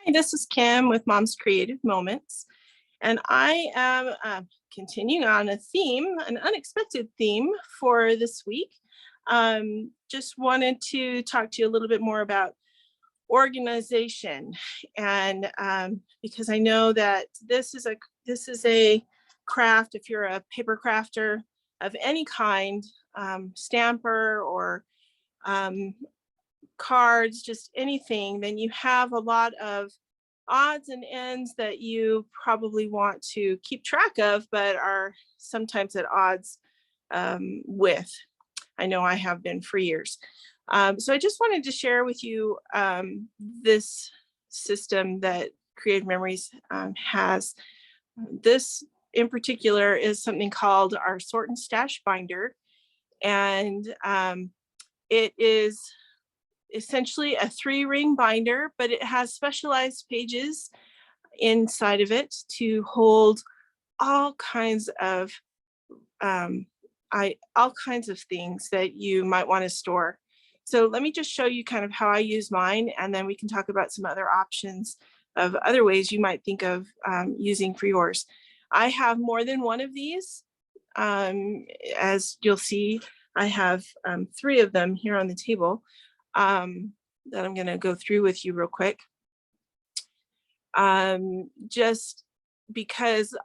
Hi, this is Kim with Mom's Creative Moments, and I am continuing on a theme, an unexpected theme for this week. Just wanted to talk to you a little bit more about organization, and because I know that this is a craft. If you're a paper crafter of any kind, stamper or cards, just anything, then you have a lot of odds and ends that you probably want to keep track of, but are sometimes at odds with. I know I have been for years. So I just wanted to share with you this system that Creative Memories has. This in particular is something called our Sort and Stash binder. And it is essentially a 3-ring binder, but it has specialized pages inside of it to hold all kinds of things that you might want to store. So let me just show you kind of how I use mine, and then we can talk about some other options of other ways you might think of using for yours. I have more than one of these. As you'll see, I have 3 of them here on the table that I'm going to go through with you real quick. Just because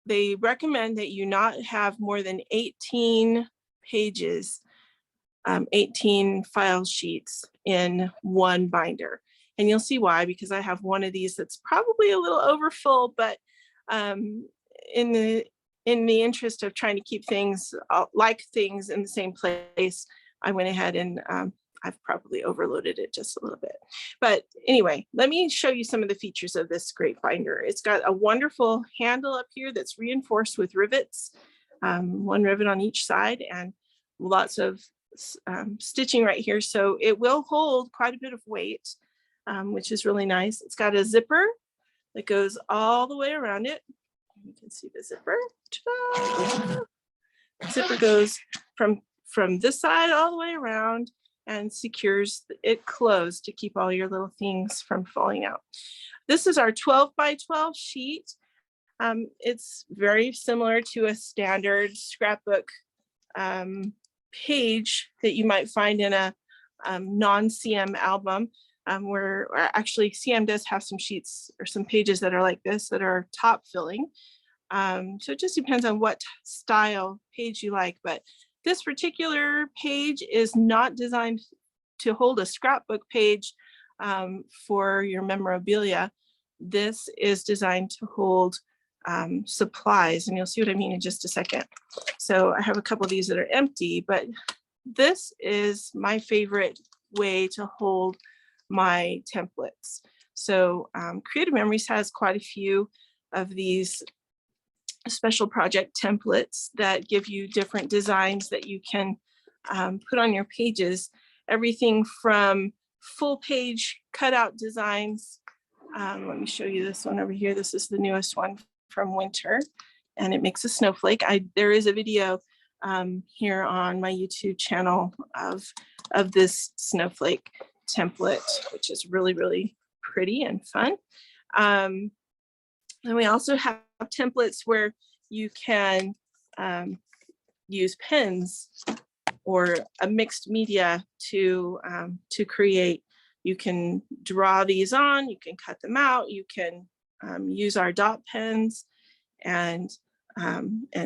they recommend that you not have more than 18 pages, 18 file sheets in one binder. And you'll see why, because I have one of these that's probably a little overfull, but in the interest of trying to keep things things in the same place, I went ahead and I've probably overloaded it just a little bit. But anyway, let me show you some of the features of this great binder. It's got a wonderful handle up here that's reinforced with rivets, 1 rivet on each side, and lots of stitching right here. So it will hold quite a bit of weight, which is really nice. It's got a zipper that goes all the way around it. You can see the zipper. Ta-da! The zipper goes from this side all the way around and secures it closed to keep all your little things from falling out. This is our 12 by 12 sheet. It's very similar to a standard scrapbook page that you might find in a non-CM album, where actually CM does have some sheets or some pages that are like this that are top filling. So it just depends on what style page you like, but this particular page is not designed to hold a scrapbook page for your memorabilia. This is designed to hold supplies, and you'll see what I mean in just a second. So I have a couple of these that are empty, but this is my favorite way to hold my templates. So Creative Memories has quite a few of these special project templates that give you different designs that you can put on your pages. Everything from full page cutout designs. Let me show you this one over here. This is the newest one from winter, and it makes a snowflake. There is a video here on my YouTube channel of this snowflake template, which is really, really pretty and fun. And we also have templates where you can use pens or a mixed media to create. You can draw these on, you can cut them out, you can use our dot pens and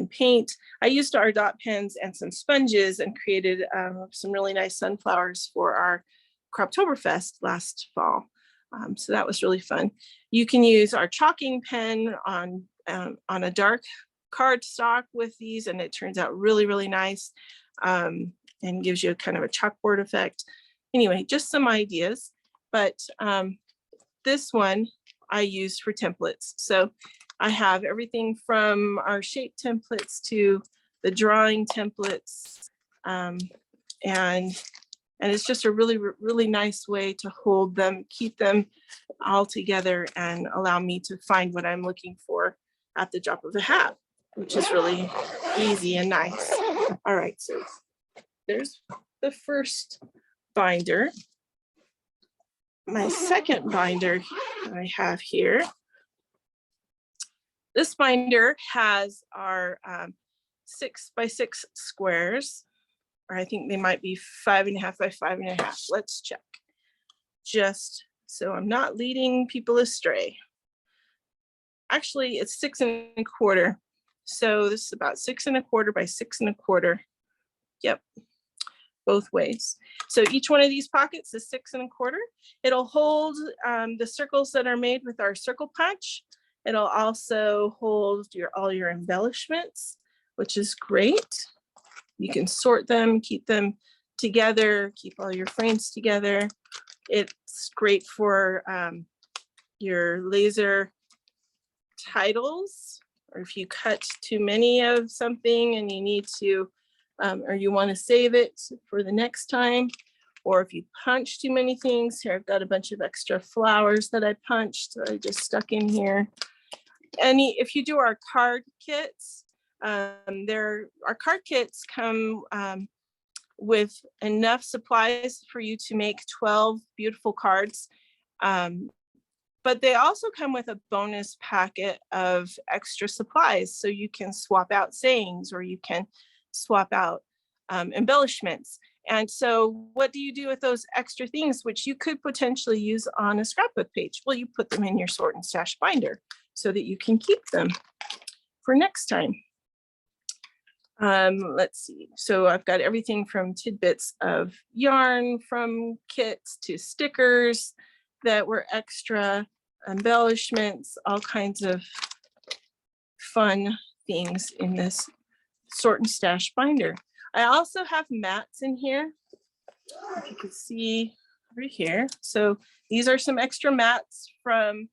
paint. I used our dot pens and some sponges and created some really nice sunflowers for our Croptoberfest last fall. So that was really fun. You can use our chalking pen on a dark cardstock with these, and it turns out really, really nice and gives you kind of a chalkboard effect. Anyway, just some ideas, but this one I used for templates. So I have everything from our shape templates to the drawing templates, and it's just a really, really nice way to hold them, keep them all together, and allow me to find what I'm looking for at the drop of a hat, which is really easy and nice. All right, so there's the first binder. My second binder that I have here. This binder has our 6 by 6 squares, or I think they might be 5.5 by 5.5. Let's check, just so I'm not leading people astray. Actually, it's 6 1/4. So this is about 6 1/4 by 6 1/4. Yep, both ways. So each one of these pockets is 6 1/4. It'll hold the circles that are made with our circle punch. It'll also hold all your embellishments, which is great. You can sort them, keep them together, keep all your frames together. It's great for your laser titles, or if you cut too many of something and you need to, or you want to save it for the next time, or if you punch too many things. Here, I've got a bunch of extra flowers that I punched, that I just stuck in here. If you do our card kits, our card kits come with enough supplies for you to make 12 beautiful cards. But they also come with a bonus packet of extra supplies. So you can swap out sayings, or you can swap out embellishments. And so what do you do with those extra things, which you could potentially use on a scrapbook page? Well, you put them in your sort and stash binder so that you can keep them for next time. Let's see. So I've got everything from tidbits of yarn from kits to stickers that were extra, embellishments, all kinds of fun things in this sort and stash binder. I also have mats in here, if you can see right here. So these are some extra mats from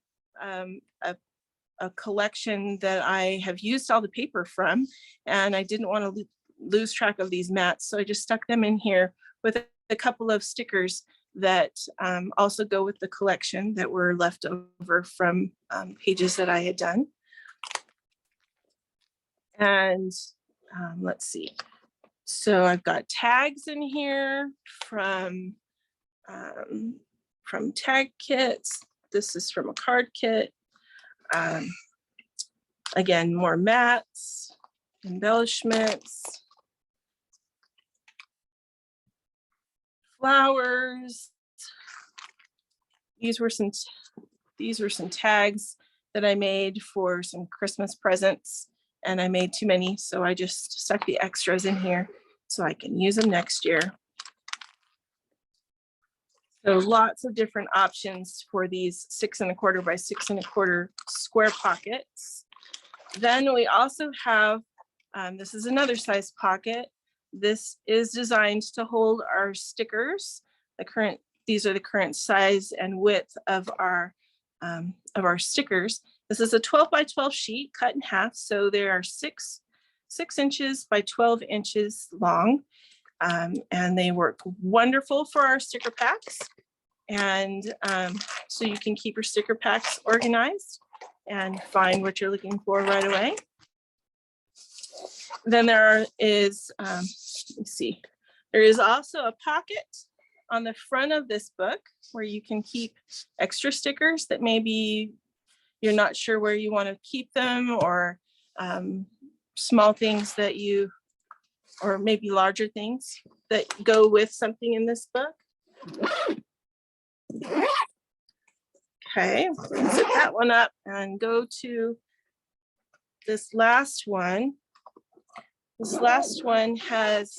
a collection that I have used all the paper from, and I didn't want to lose track of these mats, so I just stuck them in here with a couple of stickers that also go with the collection that were left over from pages that I had done. And let's see. So I've got tags in here from tag kits. This is from a card kit. Again, more mats, embellishments, flowers. These were some tags that I made for some Christmas presents, and I made too many, so I just stuck the extras in here so I can use them next year. So lots of different options for these 6 1/4 by 6 1/4 square pockets. Then we also have, this is another size pocket. This is designed to hold our stickers. These are the current size and width of our stickers. This is a 12 by 12 sheet cut in half. So they are 6 inches by 12 inches long. And they work wonderful for our sticker packs. And so you can keep your sticker packs organized and find what you're looking for right away. Then there is, let's see, there is also a pocket on the front of this book where you can keep extra stickers that maybe you're not sure where you want to keep them, or small things that you, or maybe larger things that go with something in this book. Okay, set that one up and go to this last one. This last one has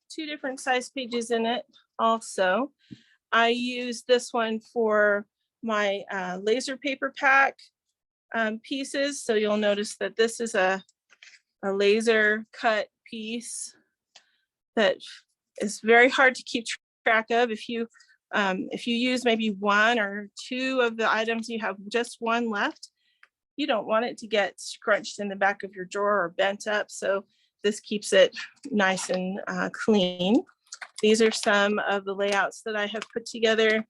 2 different size pages in it also. I use this one for my laser paper pack pieces. So you'll notice that this is a laser cut piece that is very hard to keep track of. If you use maybe 1 or 2 of the items, you have just 1 left, you don't want it to get scrunched in the back of your drawer or bent up. So this keeps it nice and clean. These are some of the layouts that I have put together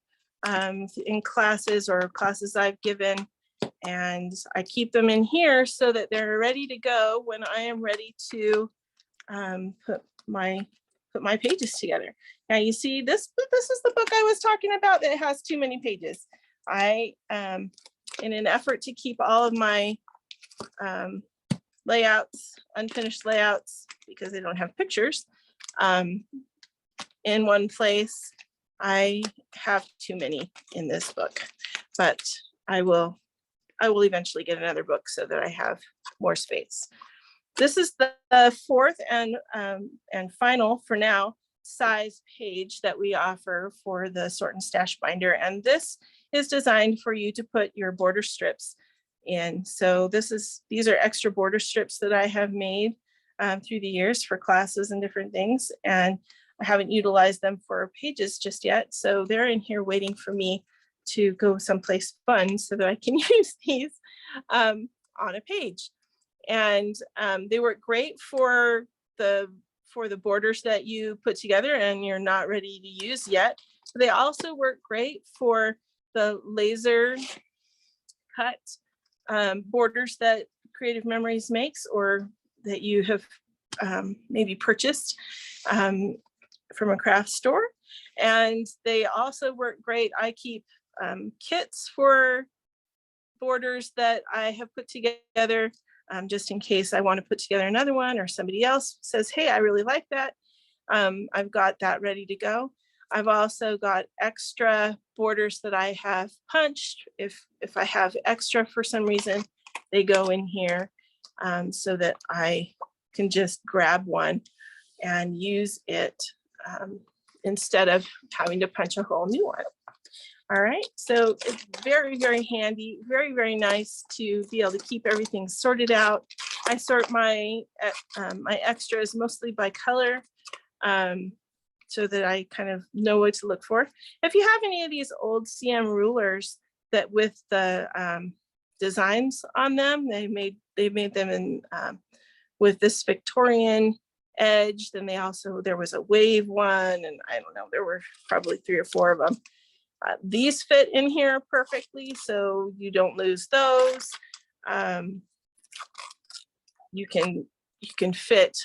in classes or classes I've given. And I keep them in here so that they're ready to go when I am ready to put my pages together. Now you see, this is the book I was talking about that has too many pages. I, in an effort to keep all of my layouts, unfinished layouts, because they don't have pictures, in one place, I have too many in this book, but I will eventually get another book so that I have more space. This is the fourth and final, for now, size page that we offer for the Sort and Stash binder. And this is designed for you to put your border strips in. So these are extra border strips that I have made through the years for classes and different things. And I haven't utilized them for pages just yet. So they're in here waiting for me to go someplace fun so that I can use these on a page. And they work great for the borders that you put together and you're not ready to use yet. They also work great for the laser cut borders that Creative Memories makes, or that you have maybe purchased from a craft store. And they also work great. I keep kits for borders that I have put together, just in case I want to put together another one, or somebody else says, hey, I really like that. I've got that ready to go. I've also got extra borders that I have punched. If I have extra for some reason, they go in here so that I can just grab one and use it instead of having to punch a whole new one. All right, so it's very, very handy, very, very nice to be able to keep everything sorted out. I sort my extras mostly by color, so that I kind of know what to look for. If you have any of these old CM rulers that with the designs on them, they made them in with this Victorian edge. Then there was a wave one, and I don't know, there were probably 3 or 4 of them. These fit in here perfectly, so you don't lose those. You can fit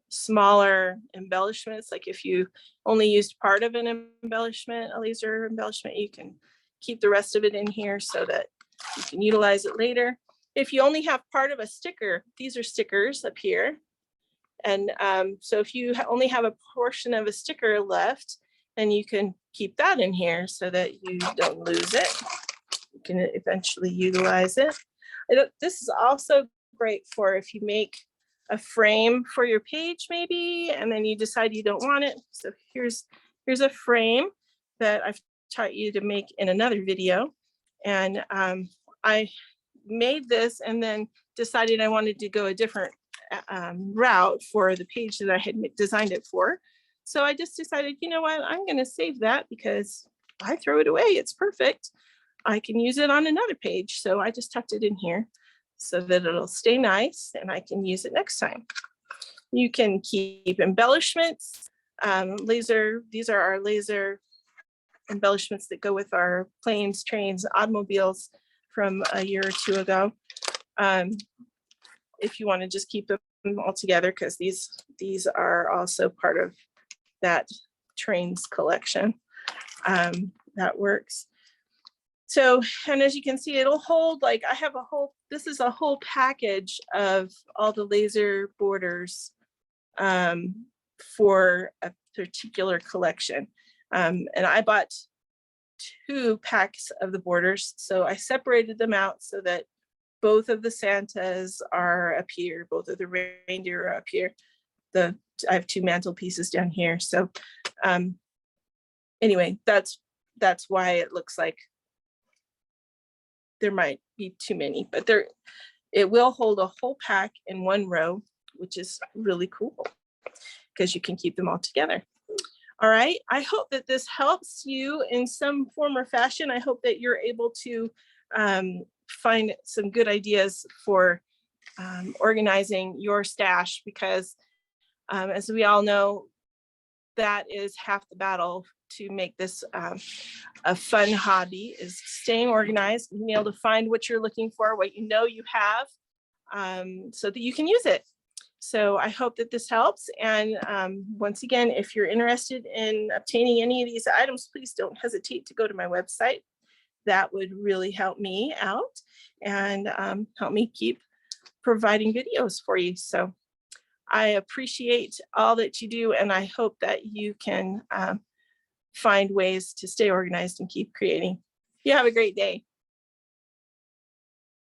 smaller embellishments. Like if you only used part of an embellishment, a laser embellishment, you can keep the rest of it in here so that you can utilize it later. If you only have part of a sticker, these are stickers up here. And so if you only have a portion of a sticker left, then you can keep that in here so that you don't lose it. You can eventually utilize it. This is also great for if you make a frame for your page maybe, and then you decide you don't want it. So here's a frame that I've taught you to make in another video. And I made this and then decided I wanted to go a different route for the page that I had designed it for. So I just decided, you know what, I'm going to save that because I throw it away. It's perfect. I can use it on another page. So I just tucked it in here so that it'll stay nice and I can use it next time. You can keep embellishments. These are our laser embellishments that go with our planes, trains, automobiles from a year or 2 ago. If you want to just keep them all together, because these are also part of that trains collection. That works. So, and as you can see, it'll hold, like I have this is a whole package of all the laser borders for a particular collection. And I bought 2 packs of the borders. So I separated them out so that both of the Santas are up here, both of the reindeer are up here. I have 2 mantelpieces down here. So anyway, that's why it looks like there might be too many, but it will hold a whole pack in one row, which is really cool because you can keep them all together. All right, I hope that this helps you in some form or fashion. I hope that you're able to find some good ideas for organizing your stash, because as we all know, that is half the battle to make this a fun hobby, is staying organized, being able to find what you're looking for, what you know you have, so that you can use it. So I hope that this helps. And once again, if you're interested in obtaining any of these items, please don't hesitate to go to my website. that would really help me out and help me keep providing videos for you. So I appreciate all that you do, and I hope that you can find ways to stay organized and keep creating. You have a great day.